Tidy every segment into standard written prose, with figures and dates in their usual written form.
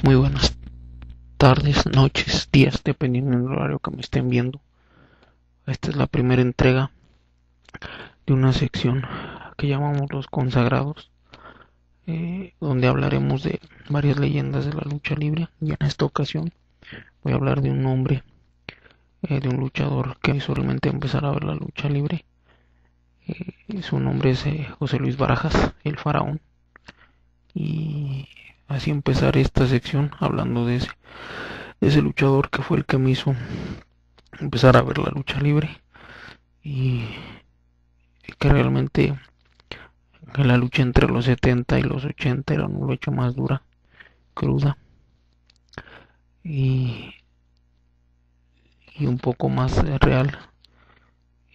Muy buenas tardes, noches, días, dependiendo del horario que me estén viendo. Esta es la primera entrega de una sección que llamamos Los Consagrados, donde hablaremos de varias leyendas de la lucha libre. Y en esta ocasión voy a hablar de un hombre, de un luchador que solamente empezar a ver la lucha libre. Su nombre es José Luis Barajas, el Faraón. Y así empezar esta sección hablando de ese luchador que fue el que me hizo empezar a ver la lucha libre y que realmente la lucha entre los 70 y los 80 era una lucha más dura, cruda y, y un poco más real.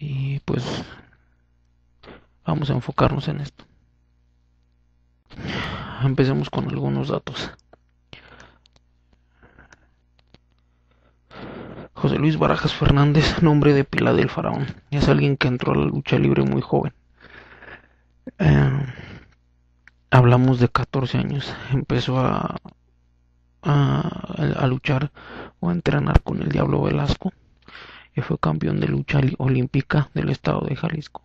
Y pues vamos a enfocarnos en esto. Empecemos con algunos datos. José Luis Barajas Fernández, nombre de pila del Faraón, es alguien que entró a la lucha libre muy joven. Hablamos de 14 años. Empezó a luchar o a entrenar con el Diablo Velasco y fue campeón de lucha olímpica del estado de Jalisco.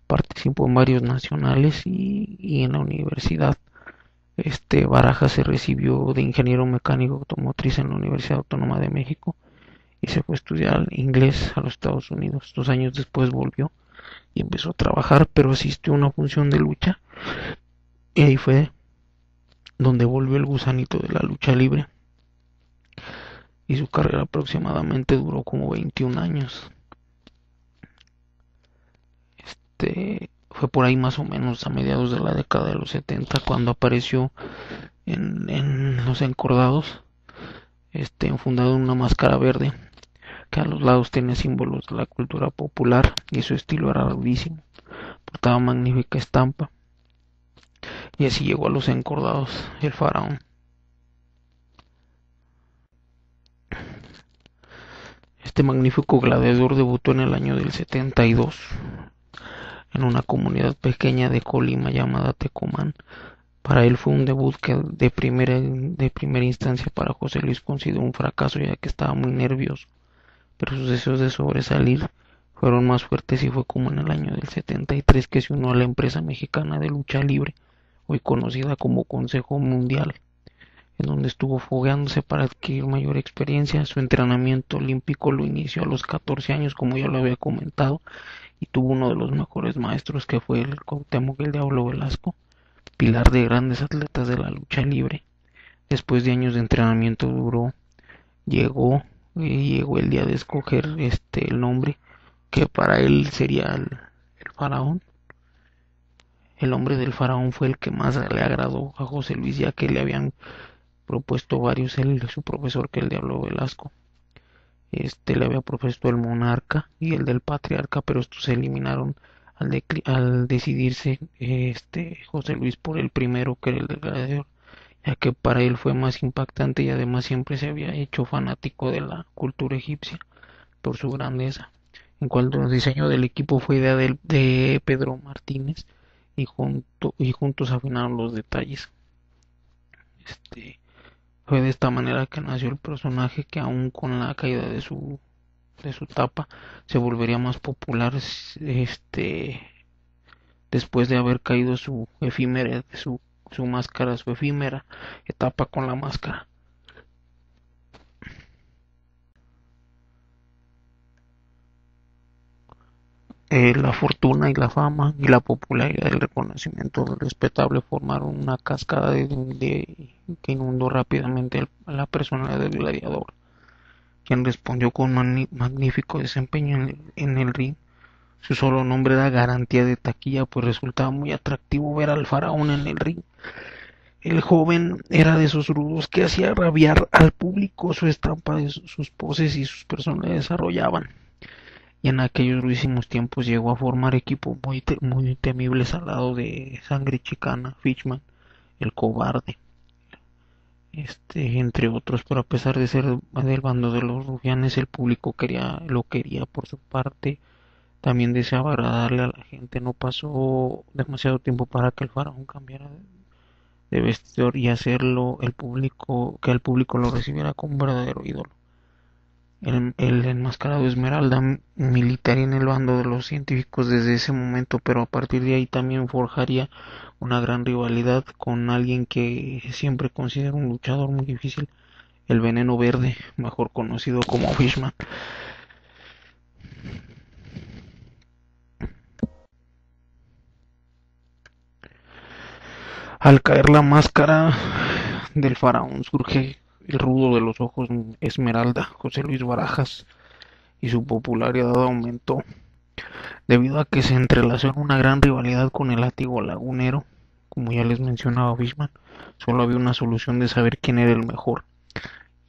Participó en varios nacionales y en la universidad. Barajas se recibió de ingeniero mecánico automotriz en la Universidad Autónoma de México y se fue a estudiar inglés a los Estados Unidos. 2 años después volvió y empezó a trabajar, pero asistió a una función de lucha y ahí fue donde volvió el gusanito de la lucha libre. Y su carrera aproximadamente duró como 21 años. Fue por ahí más o menos a mediados de la década de los 70 cuando apareció en Los Encordados, enfundado en una máscara verde que a los lados tenía símbolos de la cultura popular y su estilo era rudísimo, portaba magnífica estampa y así llegó a Los Encordados, el Faraón. Este magnífico gladiador debutó en el año del 72 en una comunidad pequeña de Colima llamada Tecomán. Para él fue un debut que de primera instancia para José Luis consideró un fracaso, ya que estaba muy nervioso, pero sus deseos de sobresalir fueron más fuertes y fue como en el año del 73 que se unió a la empresa mexicana de lucha libre, hoy conocida como Consejo Mundial, en donde estuvo fogueándose para adquirir mayor experiencia. Su entrenamiento olímpico lo inició a los 14 años, como ya lo había comentado, y tuvo uno de los mejores maestros que fue el Cuauhtémoc el Diablo Velasco, pilar de grandes atletas de la lucha libre. Después de años de entrenamiento duro, llegó el día de escoger el nombre que para él sería el Faraón. El nombre del Faraón fue el que más le agradó a José Luis, ya que le habían propuesto varios, su profesor, que el Diablo Velasco. Le había propuesto el Monarca y el del Patriarca, pero estos se eliminaron al decidirse José Luis por el primero, que era el del Gladiador, ya que para él fue más impactante y además siempre se había hecho fanático de la cultura egipcia por su grandeza. En cuanto al diseño del equipo, fue idea de Pedro Martínez y juntos afinaron los detalles. Fue de esta manera que nació el personaje, que aún con la caída de su tapa se volvería más popular después de haber caído su máscara, su efímera etapa con la máscara. La fortuna y la fama y la popularidad y el reconocimiento del respetable formaron una cascada que inundó rápidamente a la personalidad del gladiador, quien respondió con magnífico desempeño en el ring. Su solo nombre era garantía de taquilla, pues resultaba muy atractivo ver al Faraón en el ring. El joven era de esos rudos que hacía rabiar al público. Su estampa, sus poses y sus personas desarrollaban, y en aquellos rudísimos tiempos llegó a formar equipos muy temibles al lado de Sangre Chicana, Fishman, el Cobarde, entre otros. Pero a pesar de ser del bando de los rufianes, el público lo quería por su parte. También deseaba agradarle a la gente. No pasó demasiado tiempo para que el Faraón cambiara de vestidor y hacerlo el público, que el público lo recibiera como un verdadero ídolo. El enmascarado Esmeralda militaría en el bando de los científicos desde ese momento, pero a partir de ahí también forjaría una gran rivalidad con alguien que siempre considera un luchador muy difícil, el Veneno Verde, mejor conocido como Fishman. Al caer la máscara del faraón surge el rudo de los ojos Esmeralda, José Luis Barajas, y su popularidad aumentó debido a que se entrelazó en una gran rivalidad con el látigo lagunero. Como ya les mencionaba Fishman, solo había una solución de saber quién era el mejor.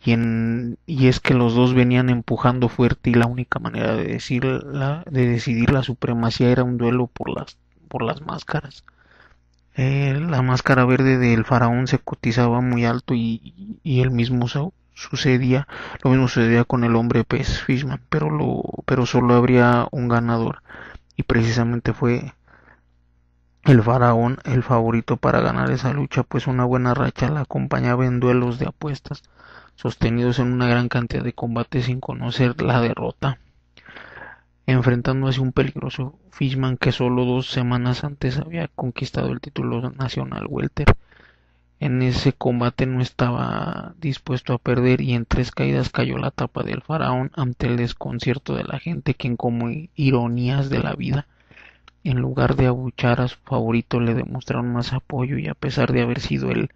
Y es que los dos venían empujando fuerte y la única manera de decidir la supremacía era un duelo por las máscaras. La máscara verde del faraón se cotizaba muy alto y el mismo sucedía, lo mismo sucedía con el hombre pez Fishman, pero solo habría un ganador y precisamente fue el faraón el favorito para ganar esa lucha, pues una buena racha la acompañaba en duelos de apuestas sostenidos en una gran cantidad de combates sin conocer la derrota, enfrentándose a un peligroso Fishman que solo 2 semanas antes había conquistado el título nacional welter. En ese combate no estaba dispuesto a perder y en 3 caídas cayó la tapa del faraón ante el desconcierto de la gente, quien como ironías de la vida, en lugar de abuchar a su favorito, le demostraron más apoyo y a pesar de haber sido el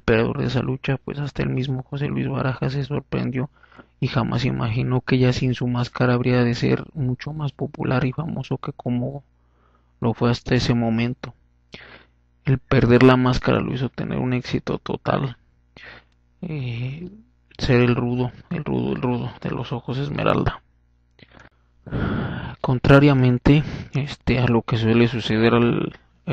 perdedor de esa lucha, pues hasta el mismo José Luis Barajas se sorprendió y jamás imaginó que ya sin su máscara habría de ser mucho más popular y famoso que como lo fue hasta ese momento. El perder la máscara lo hizo tener un éxito total. Eh, Ser el rudo de los ojos esmeralda. Contrariamente, a lo que suele suceder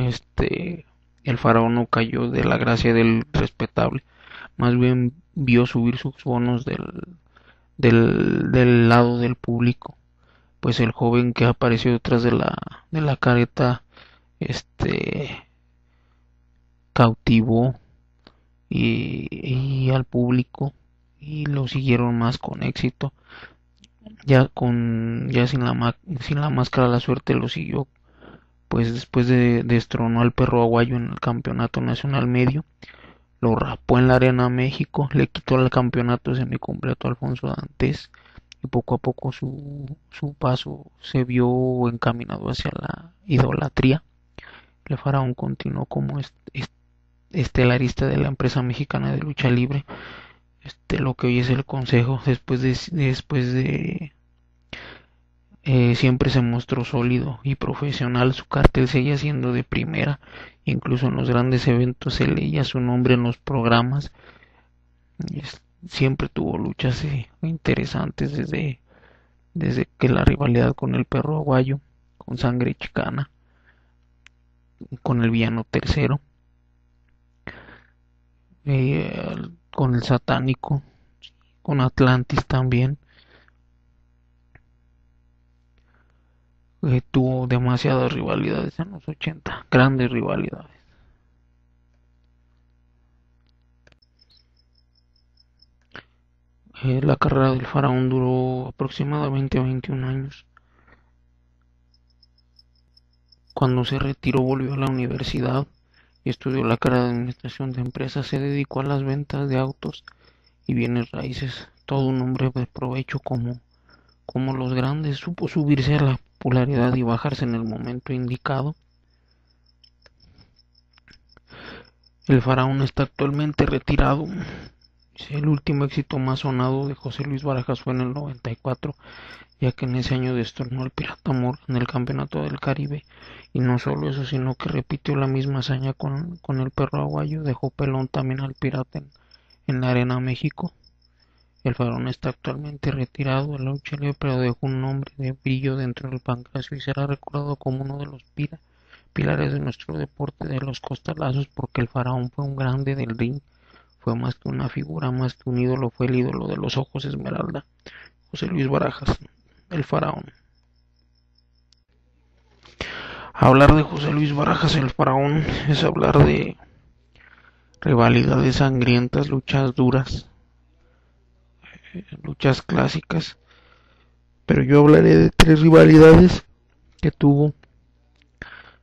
el faraón no cayó de la gracia del respetable, más bien vio subir sus bonos del lado del público, pues el joven que apareció detrás de la careta, este, cautivó y al público y lo siguieron más con éxito. Ya sin la máscara la suerte lo siguió, pues después destronó al perro aguayo en el campeonato nacional medio, lo rapó en la Arena México, le quitó el campeonato semicompleto a Alfonso Dantes y poco a poco su paso se vio encaminado hacia la idolatría. El faraón continuó como estelarista de la empresa mexicana de lucha libre, lo que hoy es el Consejo, después de siempre se mostró sólido y profesional, su cartel seguía siendo de primera, incluso en los grandes eventos se leía su nombre en los programas, y siempre tuvo luchas interesantes desde que la rivalidad con el perro aguayo, con sangre chicana, con el villano tercero, con el satánico, con Atlantis también. Tuvo demasiadas rivalidades en los 80, grandes rivalidades. La carrera del faraón duró aproximadamente 21 años. Cuando se retiró volvió a la universidad y estudió la carrera de administración de empresas. Se dedicó a las ventas de autos y bienes raíces. Todo un hombre de provecho como los grandes. Supo subirse a la popularidad y bajarse en el momento indicado. El faraón está actualmente retirado. El último éxito más sonado de José Luis Barajas fue en el 94, ya que en ese año destronó al Pirata Morgan en el Campeonato del Caribe. Y no solo eso, sino que repitió la misma hazaña con el perro aguayo, dejó pelón también al Pirata en la Arena México. El faraón está actualmente retirado de la lucha libre, pero dejó un nombre de brillo dentro del pancracio y será recordado como uno de los pilares de nuestro deporte de los costalazos, porque el faraón fue un grande del ring, fue más que una figura, más que un ídolo, fue el ídolo de los ojos esmeralda, José Luis Barajas, el faraón. Hablar de José Luis Barajas, el faraón, es hablar rivalidades sangrientas, luchas duras, luchas clásicas. Pero yo hablaré de tres rivalidades que tuvo.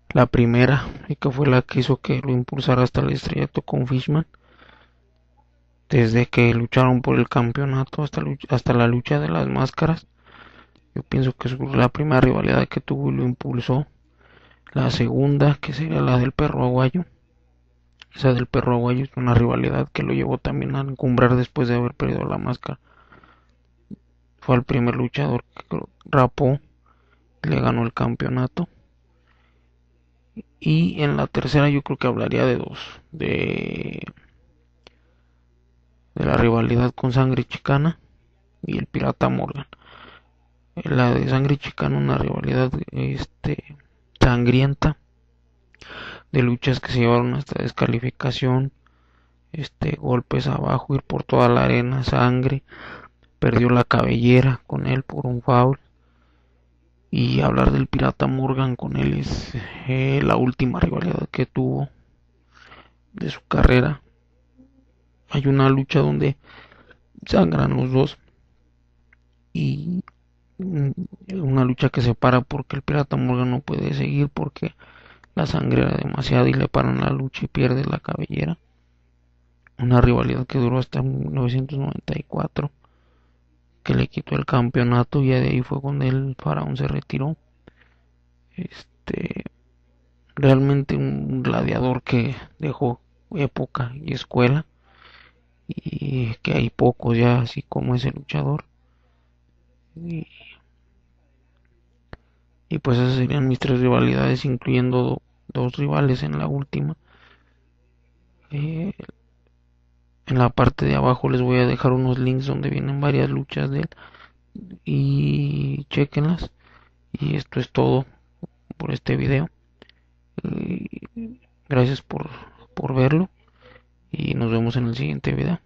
La primera, y que fue la que hizo que lo impulsara hasta el estrellato con Fishman, desde que lucharon por el campeonato hasta la lucha de las máscaras. Yo pienso que es la primera rivalidad que tuvo y lo impulsó. La segunda, que sería la del perro aguayo. Esa del perro aguayo es una rivalidad que lo llevó también a encumbrar después de haber perdido la máscara. Fue el primer luchador que rapó y le ganó el campeonato. Y en la tercera yo creo que hablaría de dos. De la rivalidad con Sangre Chicana y el Pirata Morgan. La de Sangre Chicana, una rivalidad sangrienta, de luchas que se llevaron hasta descalificación, golpes abajo, ir por toda la arena, sangre, perdió la cabellera con él por un foul. Y hablar del Pirata Morgan con él es la última rivalidad que tuvo de su carrera. Hay una lucha donde sangran los dos y una lucha que se para porque el Pirata Morgan no puede seguir porque la sangre era demasiada y le paran la lucha y pierde la cabellera. Una rivalidad que duró hasta 1994, que le quitó el campeonato y de ahí fue cuando el faraón se retiró. Realmente un gladiador que dejó época y escuela, y que hay pocos ya así como ese luchador. Y, y pues esas serían mis tres rivalidades, incluyendo dos rivales en la última. En la parte de abajo les voy a dejar unos links donde vienen varias luchas de él y chequenlas. Y esto es todo por este video. Gracias por verlo y nos vemos en el siguiente video.